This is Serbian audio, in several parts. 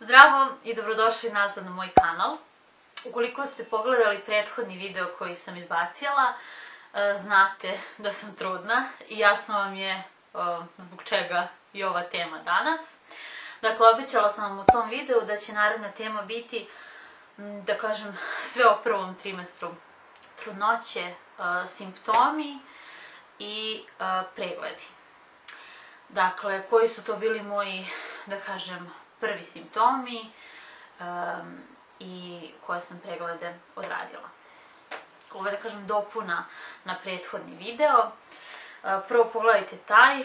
Zdravo i dobrodošli nazad na moj kanal. Ukoliko ste pogledali prethodni video koji sam izbacila, znate da sam trudna i jasno vam je zbog čega je ova tema danas. Dakle, obećala sam vam u tom videu da će naredna tema biti, da kažem, sve o prvom trimestru trudnoće, simptomi i pregledi. Dakle, koji su to bili moji, da kažem, prvi simptomi i koje sam preglede odradila. Ovo je, da kažem, dopuna na prethodni video. Prvo pogledajte taj,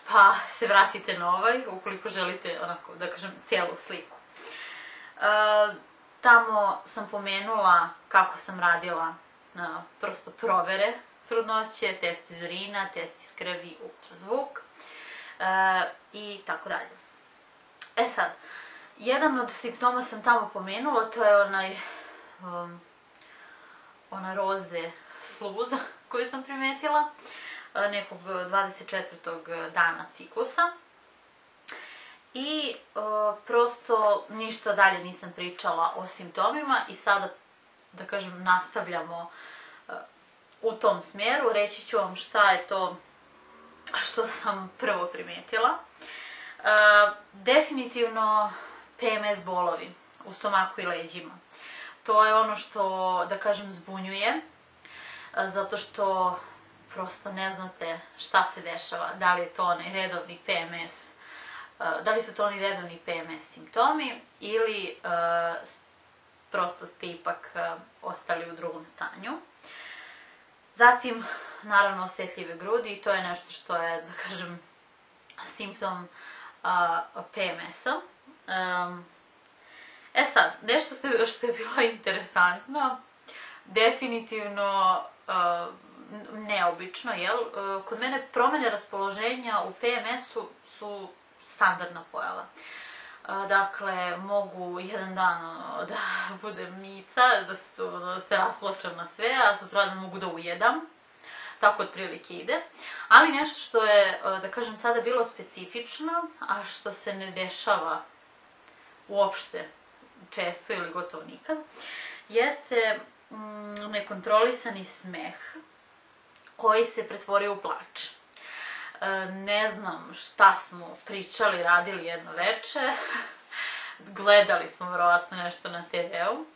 pa se vratite na ovaj, ukoliko želite, onako, da kažem, cijelu sliku. Tamo sam pomenula kako sam radila prosto provere trudnoće, test iz urina, test iz krvi, ultrazvuk i tako dalje. E sad, jedan od simptoma sam tamo pomenula, to je ona roze sluza koju sam primetila nekog 24. dana ciklusa. I prosto ništa dalje nisam pričala o simptomima i sada, da kažem, nastavljamo u tom smjeru. Reći ću vam šta je to što sam prvo primetila. Definitivno PMS bolovi u stomaku i leđima. To je ono što, da kažem, zbunjuje, zato što prosto ne znate šta se dešava, da li je to onaj redovni PMS, da li su to oni redovni PMS simptomi ili prosto ste ipak ostali u drugom stanju. Zatim, naravno, osetljive grudi i to je nešto što je, da kažem, simptom PMS-a. E sad, nešto što je bilo interesantno, definitivno neobično, jel? Kod mene promene raspoloženja u PMS-u su standardna pojava. Dakle, mogu jedan dan da budem mica, da se rasplačem na sve, a sutradan mogu da ujedam. Tako otprilike ide. Ali nešto što je, da kažem, sada bilo specifično, a što se ne dešava uopšte često ili gotovo nikad, jeste nekontrolisani smeh koji se pretvorio u plač. Ne znam šta smo pričali, radili jedno veče, gledali smo verovatno nešto na TV-u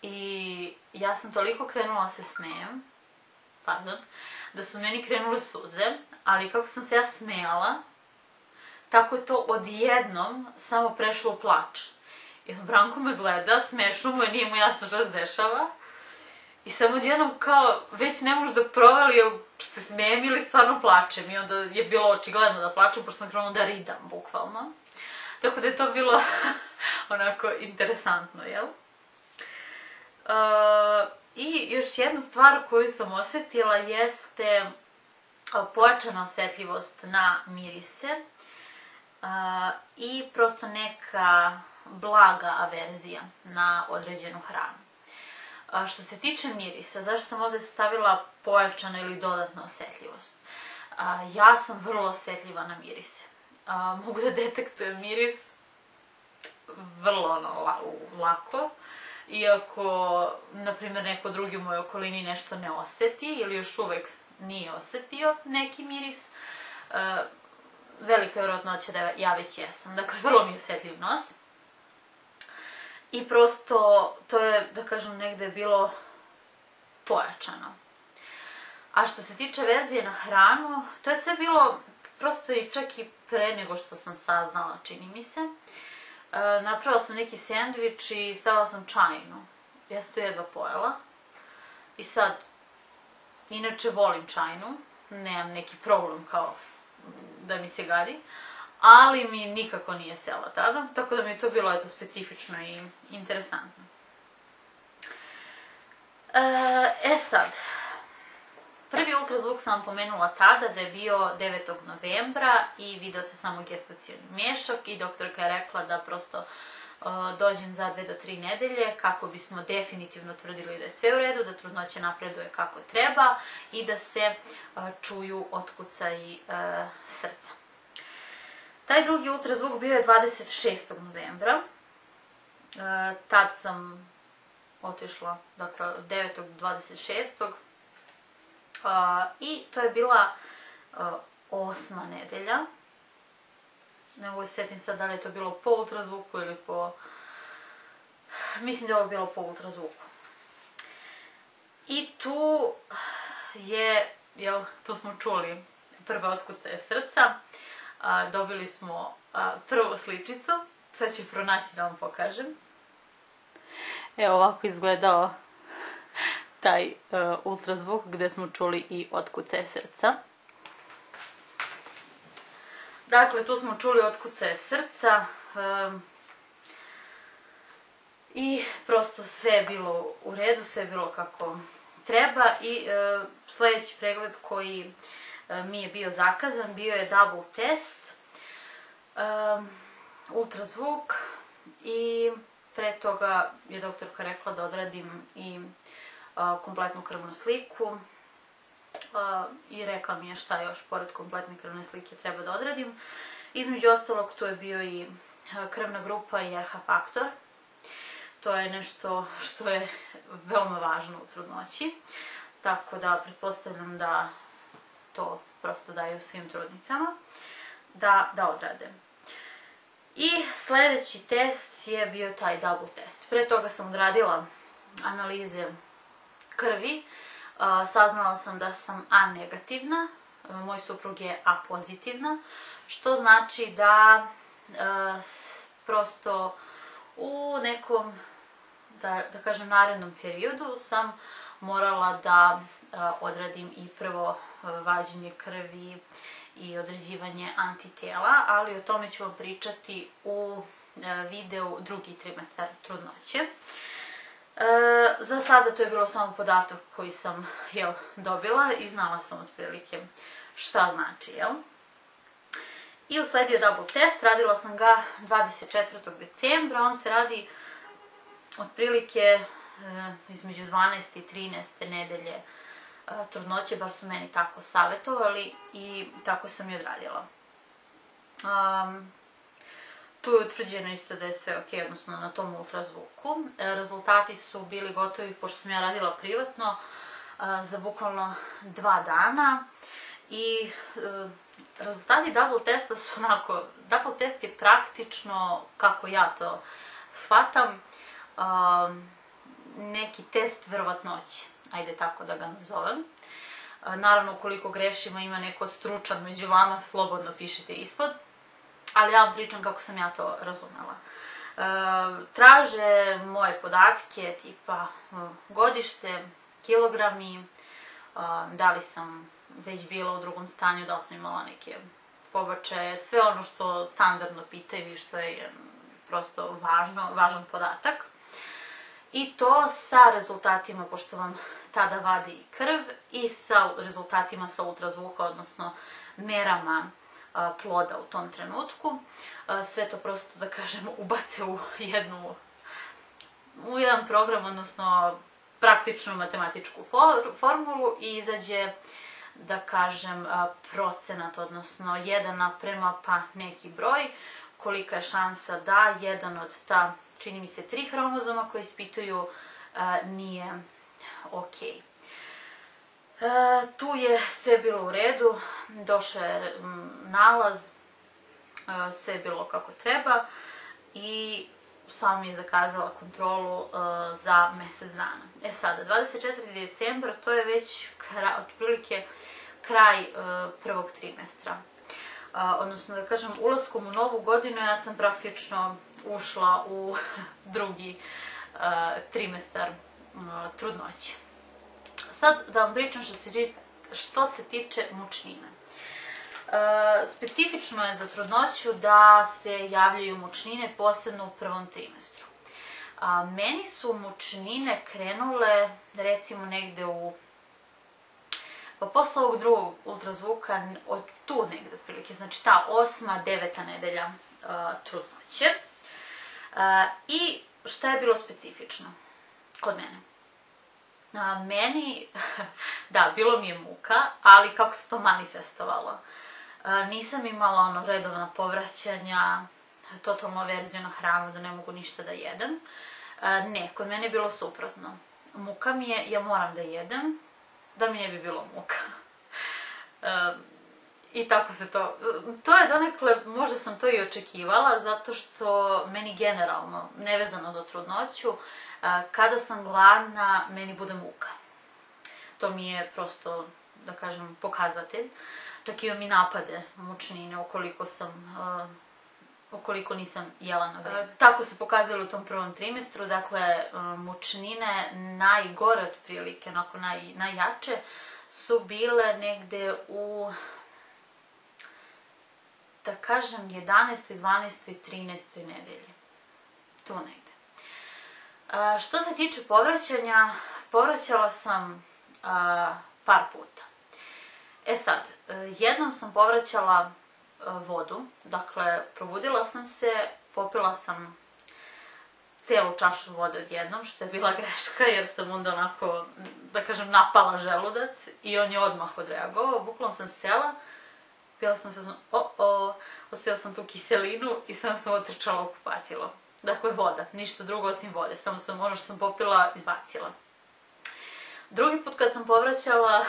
i ja sam toliko krenula da se smejem, da su meni krenule suze, ali kako sam se ja smejala, tako je to odjednom samo prešlo u plač. I Branko me gleda, smešno mu je, nije mu jasno šta se dešava. I samo odjednom kao, već ne može da provali jel se smijem ili stvarno plačem. I onda je bilo očigledno da plačem, pošto sam krenula da ridam, bukvalno. Tako da je to bilo onako interesantno, jel? I još jedna stvar koju sam osetila jeste pojačana osetljivost na mirise i prosto neka blaga averzija na određenu hranu. Što se tiče mirisa, zašto sam ovde stavila pojačana ili dodatna osetljivost? Ja sam vrlo osetljiva na mirise. Mogu da detektujem miris vrlo lako, iako, na primjer, neko drugi u mojoj okolini nešto ne oseti ili još uvek nije osetio neki miris, velika je vjerojatnoća da ja već jesam. Dakle, vrlo mi je osetljiv nos. I prosto, to je, da kažem, negde bilo pojačano. A što se tiče verzije na hranu, to je sve bilo prosto i čak i pre nego što sam saznala, čini mi se. Napravila sam neki sendvič i stavila sam čajinu. Ja sam to jedva pojela. I sad, inače volim čajnu, nemam neki problem kao da mi se gadi, ali mi nikako nije sela tada, tako da mi je to bilo eto specifično i interesantno. E sad, prvi ultrazvuk sam vam pomenula tada da je bio 9. novembra i video se samo gestacioni mješak i doktorka je rekla da prosto dođem za 2 do 3 nedelje kako bismo definitivno tvrdili da je sve u redu, da trudnoća napreduje kako treba i da se čuju otkucaji srca. Taj drugi ultrazvuk bio je 26. novembra. Tad sam otišla, dakle, 9. 26. I to je bila 8. nedelja. Ne mogu se sjetim sad da li je to bilo po ultrazvuku ili po... Mislim da je ovo bilo po ultrazvuku. I tu je, tu smo čuli prve otkucaje srca. Dobili smo prvu sličicu. Sad ću pronaći da vam pokažem. Evo ovako izgledao taj ultrazvuk gdje smo čuli i otkucaje srca. Dakle, tu smo čuli otkucaje srca i prosto sve je bilo u redu, sve je bilo kako treba i sljedeći pregled koji mi je bio zakazan bio je double test, ultrazvuk i pre toga je doktorka rekla da odradim i kompletnu krvnu sliku i rekla mi je šta još pored kompletne krvne slike treba da odradim. Između ostalog tu je bio i krvna grupa i RH faktor. To je nešto što je veoma važno u trudnoći, tako da pretpostavljam da to prosto daju svim trudnicama da odrade. I sljedeći test je bio taj double test. Pre toga sam odradila analize krvi. Saznala sam da sam A negativna, moj suprug je A pozitivna, što znači da prosto u nekom, da kažem, narednom periodu sam morala da odradim i prvo vađenje krvi i određivanje antitela, ali o tome ću vam pričati u videu drugi trimestar trudnoće. Za sada to je bilo samo podatak koji sam dobila i znala sam otprilike šta znači, I usledio double test, radila sam ga 24. decembra, on se radi otprilike između 12. i 13. nedelje trudnoće, bar su meni tako savjetovali i tako sam i odradila. Tu je utvrđeno isto da je sve ok, odnosno na tom ultrazvuku. Rezultati su bili gotovi, pošto sam ja radila privatno, za bukvalno 2 dana. I rezultati double testa su onako, double test je praktično, kako ja to shvatam, neki test verovatnoće, ajde tako da ga nazovem. Naravno, ukoliko grešimo, ima neko stručan među vama, slobodno pišite ispod. Ali ja vam pričam kako sam ja to razumela. Traže moje podatke, tipa godište, kilogrami, da li sam već bila u drugom stanju, da li sam imala neke pobačaje, sve ono što standardno pitaju i što je prosto važan podatak. I to sa rezultatima, pošto vam tada vadi i krv, i sa rezultatima sa ultrazvuka, odnosno merama ploda u tom trenutku. Sve to prosto, da kažem, ubace u jedan program, odnosno praktičnu matematičku formulu i izađe, da kažem, procenat, odnosno 1:, pa neki broj, kolika je šansa da jedan od ta, čini mi se, 3 hromozoma koji ispituju nije okej. Tu je sve bilo u redu, došao je nalaz, sve je bilo kako treba i samo mi je zakazala kontrolu za mjesec dana. Sada, 24. decembar, to je već otprilike kraj prvog trimestra. Odnosno, da kažem, ulaskom u novu godinu ja sam praktično ušla u drugi trimestar trudnoće. Sad da vam pričam što se tiče mučnine. Specifično je za trudnoću da se javljaju mučnine, posebno u prvom trimestru. Meni su mučnine krenule recimo negde pa posle ovog drugog ultrazvuka, od tu negde otprilike, znači ta 8. 9. nedelja trudnoće. I šta je bilo specifično kod mene? Meni, da, bilo mi je muka, ali kako se to manifestovalo? Nisam imala redovna povraćanja, totalnu averziju na hranu, da ne mogu ništa da jedem. Ne, kod mene je bilo suprotno. Muka mi je, ja moram da jedem, da mi ne bi bilo muka. I tako se to je donekle, možda sam to i očekivala, zato što meni generalno, nevezano za trudnoću, kada sam gladna, meni bude muka. To mi je prosto, da kažem, pokazatelj. Čak imam i napade mučnine ukoliko nisam jela na vreme. Tako se pokazalo u tom prvom trimestru, dakle, mučnine najgore otprilike, onako najjače, su bile negde u, da kažem, 11., 12. i 13. nedelji. Tu negde. Što se tiče povraćanja, povraćala sam par puta. Sad, jednom sam povraćala vodu, dakle, probudila sam se, popila sam celu čašu vode odjednom, što je bila greška, jer sam onda onako, da kažem, napala želudac i on je odmah odreagovao. Bukvalno sam sela, pila sam fazon, ostavila sam tu kiselinu i sam otrčala u kupatilo. Dakle, voda, ništa drugo osim vode, samo sam ono što sam popila izbacila. Drugi put kad sam povraćala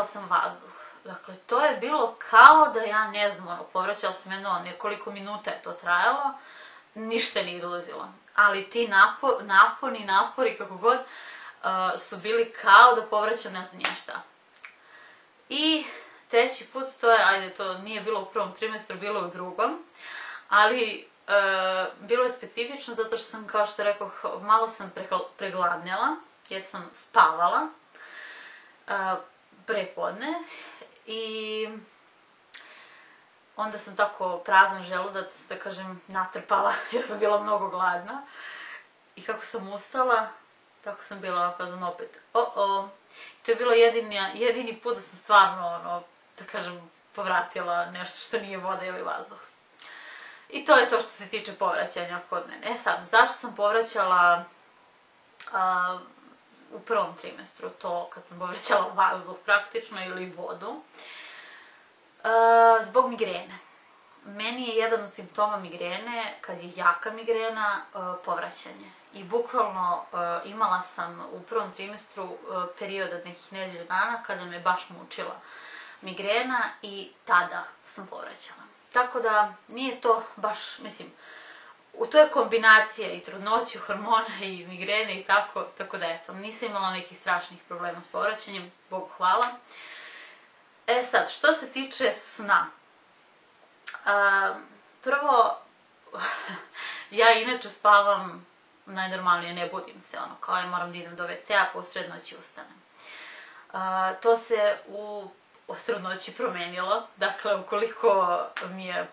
sam vazduh. Dakle, to je bilo kao da ja ne znam, povraćala sam nekoliko minuta je to trajalo, ništa nije izlazilo. Ali ti napori, kako god, su bili kao da povraćam ne znam šta. I treći put, to nije bilo u prvom trimestru, bilo u drugom, ali bilo je specifično zato što sam, kao što rekoh, malo sam pregladnjala, jer sam spavala prepodne i onda sam tako prazan želudac, da kažem, natrpala jer sam bila mnogo gladna. I kako sam ustala, tako sam bila fazon opet, To je bilo jedini put da sam stvarno, da kažem, povratila nešto što nije voda ili vazduh. I to je to što se tiče povraćanja kod mene. Sad, zašto sam povraćala u prvom trimestru, to kad sam povraćala vazduh praktično ili vodu? Zbog migrene. Meni je jedan od simptoma migrene, kad je jaka migrena, povraćanje. I bukvalno imala sam u prvom trimestru period od nekih nedelju dana kada me baš mučila migrena i tada sam povraćala. Tako da nije to baš, mislim, to je kombinacija i trudnoću, hormona i migrene i tako da eto, nisam imala nekih strašnih problema s povraćanjem, Bogu hvala. Sad, što se tiče sna. Prvo, ja inače spavam najnormalnije, ne budim se, kao ja moram da idem do WC-a, pa u srednoći ustanem. To se u trudnoći promenilo, dakle, ukoliko mi je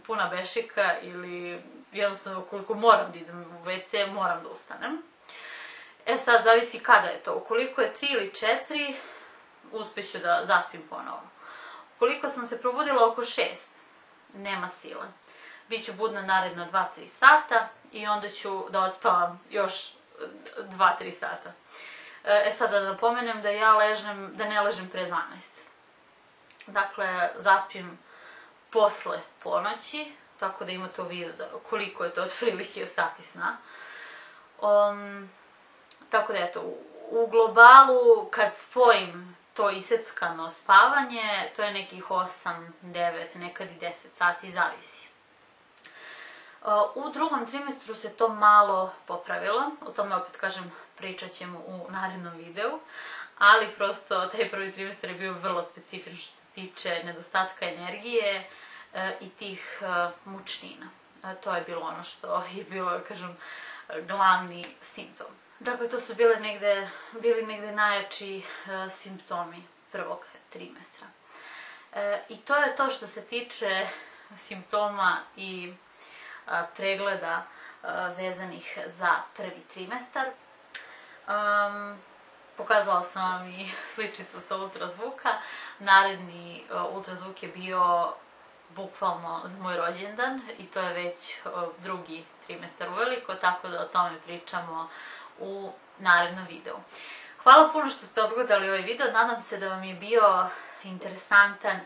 puna bešika ili jednostavno ukoliko moram da idem u WC, moram da ustanem. Sad, zavisi kada je to. Ukoliko je 3 ili 4, uspeću da zaspim ponovo. Ukoliko sam se probudila oko 6, nema sile. Biću budna naredno 2-3 sata i onda ću da odspavam još 2-3 sata. Sad da napomenem da ne ležem pre 12. Dakle, zaspim posle ponoći, tako da imate u vidu koliko je to otprilike sati sna. Tako da eto, u globalu kad spojim to iseckano spavanje, to je nekih 8, 9, nekad i 10 sati, zavisi. U drugom trimestru se to malo popravilo, o tome opet kažem pričat ćemo u narednom videu, ali prosto taj prvi trimestar je bio vrlo specifičan što se tiče nedostatka energije i tih mučnina. To je bilo ono što je bilo, kažem, glavni simptom. Dakle, to su bili negde najjači simptomi prvog trimestra. I to je to što se tiče simptoma i pregleda vezanih za prvi trimestar. Pokazala sam vam i sličicu sa ultrazvuka. Naredni ultrazvuk je bio bukvalno za moj rođendan i to je već drugi trimestar uveliko, tako da o tome pričamo u narednom videu. Hvala puno što ste odgledali ovaj video, nadam se da vam je bio interesantan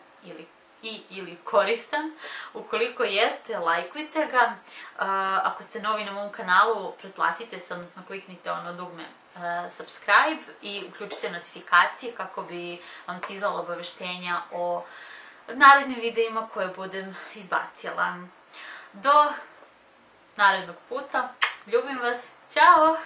ili koristan. Ukoliko jeste, lajkujte ga. Ako ste novi na mom kanalu, pretplatite se, odnosno kliknite ono dugme subscribe i uključite notifikacije kako bi vam stizala obaveštenja o narednim videima koje budem izbacila. Do narednog puta, ljubim vas, ćao!